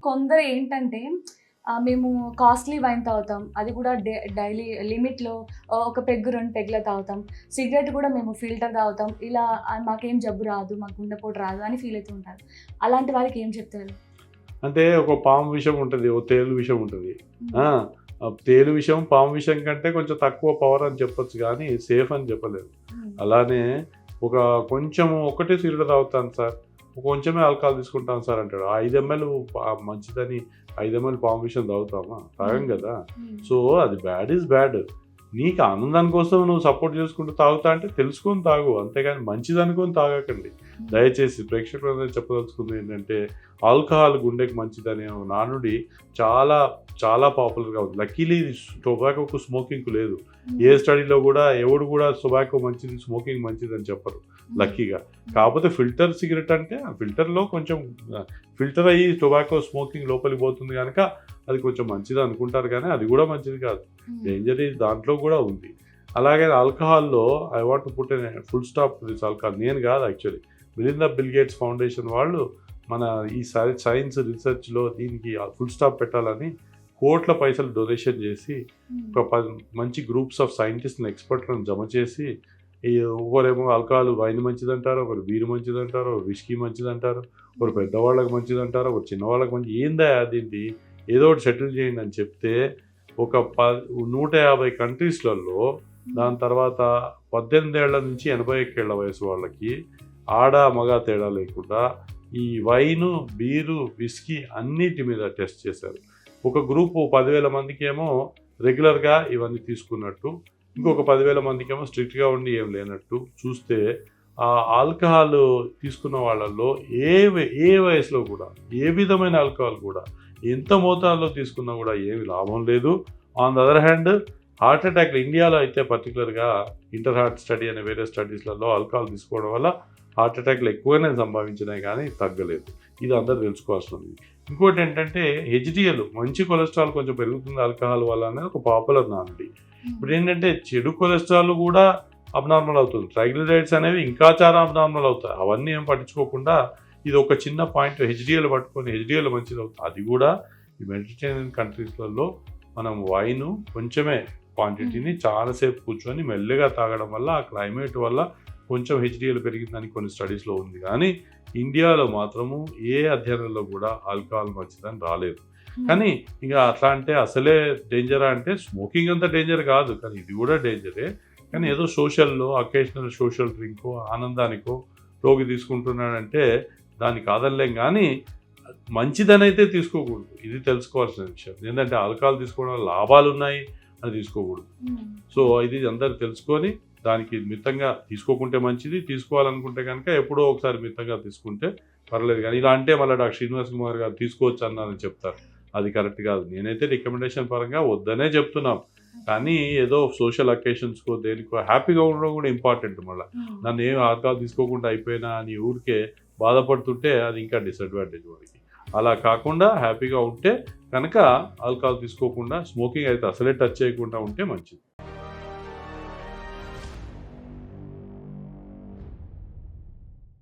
కొందరు ఏంటంటే మేము కాస్ట్‌లీ వైన్ తాగుతాం. అది కూడా డైలీ లిమిట్‌లో ఒక పెగ్గు, 2 పెగ్గులే తాగుతాం. సిగరెట్ కూడా మేము ఫిల్టర్ తాగుతాం. ఇలా మాకేం జబ్బు రాదు, మాకు గుండెపోటు రాదు అని ఫీల్ అయితూ ఉంటారు. అలాంటి వాళ్ళకి ఏం చెప్తారు? అంటే ఒక పాము విషం ఉంటది. ఓ తేలు విషం ఉంటది. హ్మ్. ఆ! తేలు విషం, పాము విషం కంటే కొంచెం తక్కువ పవర్ అని చెప్పొచ్చు గానీ, సేఫ్ అని చెప్పలేము. హ్మ్. అలానే ఒక కొంచెం ఒకటే సిగరెట్ తాగుతాను సార్. కొంచెమే ఆల్కహాల్ తీసుకుంటాను సార్ అంటాడు. 5 ఎంఎల్ మంచిదని 5 ఎంఎల్ పాము విషం తాగుతామా? తాగం హ్మ్. గదా! హ్మ్. సో, అది బ్యాడ్ ఈజ్ బ్యాడ్. నీకు ఆనందాని కోసం నువ్వు సపోర్ట్ చేసుకుంటూ తాగుతా అంటే తెలుసుకొని తాగు. అంతేగాని మంచిదనుకోని తాగకండి. హ్మ్. దయచేసి ప్రేక్షకులందరూ చెప్పదలుచుకుంది ఏంటంటే, ఆల్కహాల్ గుండెకి మంచిదనే నానుడి చాలా, చాలా పాపులర్‌గా ఉంది. లక్కీలీ టొబాకోకు, స్మోకింగ్‌కు లేదు. ఏ హ్మ్. స్టడీలో గూడా ఎవడు గూడా టొబాకో మంచిది, స్మోకింగ్ మంచిదని చెప్పరు హ్మ్. లక్కీగా. కాకపోతే ఫిల్టర్ సిగరెట్ అంటే ఆ ఫిల్టర్‌లో కొంచెం ఫిల్టర్ అయ్యి టొబాకో, స్మోకింగ్ లోపలికి పోతుంది గనక అది కొంచెం మంచిది అనుకుంటారు గానీ, అది గూడా మంచిది కాదు. హ్మ్. డేంజర్ ఈజ్ దాంట్లో గూడా ఉంది. అలాగే ఆల్కహాల్‌లో I want to put a full stop to this alcohol. నేను గాదు actually. Melinda Bill Gates Foundation వాళ్ళు మన ఈ సైన్స్ రిసర్చ్‌లో దీనికి ఫుల్ స్టాప్ పెట్టాలని కోట్ల పైసలు డొనేషన్ చేసి హ్మ్. ఒక మంచి గ్రూప్స్ ఆఫ్ సైంటిస్ట్‌ని, ఎక్స్‌పర్ట్‌లను జమ చేసి ఈ ఒకరేమో ఆల్కహాల్ వైన్ మంచిదంటారు, ఒకరు బీర్ మంచిదంటారు, ఒకరు విస్కీ మంచిదంటారు, ఒకరు హ్మ్. పెద్దవాళ్ళకి మంచిదంటారు, ఒకరు చిన్నవాళ్ళకి మంచి ఏందయ్యా దీనిది ఏదో ఒకటి సెటిల్ చేయండి అని చెప్తే ఒక 150 కంట్రీస్‌లలో హ్మ్. దాని తర్వాత 18 ఏళ్ల నుంచి 81 ఏళ్ల వయసు వాళ్ళకి ఆడ, మగ తేడా లేకుండా ఈ వైను, బీరు, విస్కీ అన్నిటి మీద టెస్ట్ చేశారు. ఒక గ్రూపు 10,000 మందికేమో రెగ్యులర్‌గా ఇవన్నీ తీసుకున్నట్టు, ఇంకొక హ్మ్. 10,000 మందికేమో స్ట్రిక్ట్‌గా ఉండి ఏం లేనట్టు చూస్తే ఆల్కహాల్ తీసుకున్న వాళ్ళలో ఏ వయసులో కూడా, ఏ విధమైన ఆల్కహాల్ కూడా, ఎంత మోతాదులో తీసుకున్నా కూడా ఏమి లాభం లేదు. On the other hand heart అటాక్‌లు ఇండియాలో అయితే పర్టిక్యులర్‌గా ఇంటర్ హార్ట్ స్టడీ అనే వేరే స్టడీస్‌లలో ఆల్కహాల్ తీసుకోవడం వల్ల హార్ట్ అటాక్‌లు ఎక్కువగానే సంభవించినాయి కానీ తగ్గలేదు. ఇది అందరూ తెలుసుకోవాల్సినది. ఇంకోటేంటంటే హెచ్‌డీఎల్ మంచి కొలెస్ట్రాల్ కొంచెం పెరుగుతుంది ఆల్కహాల్ వల్ల అనేది ఒక పాపులర్ నానుడి. హ్మ్. ఇప్పుడేంటంటే చెడు కొలెస్ట్రాల్ గూడా అబ్నార్మల్ అవుతుంది. ట్రైగ్లిజరైడ్స్ అనేవి ఇంకా చాలా అబ్నార్మల్ అవుతాయి. అవన్నీ ఏం పట్టించుకోకుండా ఇది ఒక చిన్న పాయింట్ హెచ్‌డీఎల్ పట్టుకొని హెచ్‌డీఎల్ మంచిదవుతుంది. అది గూడా ఈ మెడిటరేనియన్ కంట్రీస్‌లలో మనం వైను కొంచెమే క్వాంటిటీని హ్మ్. చాలా సేపు కూర్చొని మెల్లగా తాగడం వల్ల ఆ క్లైమేట్ వల్ల కొంచెం హెచ్‌డీఎల్ పెరిగిందని కొన్ని స్టడీస్‌లో ఉంది గానీ, ఇండియాలో మాత్రము ఏ అధ్యయనంలో గూడా ఆల్కహాల్ మంచిదని రాలేదు. హ్మ్. కానీ ఇక అట్లా అంటే అసలే డేంజరా అంటే స్మోకింగ్ అంత డేంజర్ కాదు. కానీ ఇది గూడా డేంజరే. కానీ హ్మ్. ఏదో సోషల్‌లో అకేషనల్ సోషల్ డ్రింకో, ఆనందానికో రోగి తీసుకుంటున్నాడంటే దాన్ని కాదనలేం గానీ, మంచిదనైతే తీసుకోకూడదు. ఇది తెలుసుకోవాల్సిన విషయం. ఏందంటే ఆల్కహాల్ తీసుకోవడం వల్ల లాభాలున్నాయి అని తీసుకోకూడదు. హ్మ్. సో, ఇది అందరూ తెలుసుకొని దానికి మితంగా తీసుకోకుంటే మంచిది. తీసుకోవాలనుకుంటే గనక ఎప్పుడో ఒకసారి మితంగా తీసుకుంటే పర్లేదు గానీ, ఇలా అంటే మళ్ళా డాక్టర్ శ్రీనివాస్ కుమార్ గారు తీసుకోవచ్చన్నారని చెప్తారు. అది కరెక్ట్ కాదు. నేనైతే రికమెండేషన్ పరంగా వద్దనే చెప్తున్నాం. కానీ ఏదో సోషల్ అకేషన్స్‌కో, దేనికో హ్యాపీగా ఉండడం కూడా ఇంపార్టెంట్ మళ్ళా. హ్మ్. నన్నేం ఆల్కహాల్ తీసుకోకుండా అయిపోయినా అని ఊరికే బాధపడుతుంటే అది ఇంకా డిసడ్వాంటేజ్ వాడికి. అలా కాకుండా హ్యాపీగా ఉంటే కనుక ఆల్కహాల్ తీసుకోకుండా, స్మోకింగ్ అయితే అసలే టచ్ చేయకుండా ఉంటే మంచిది.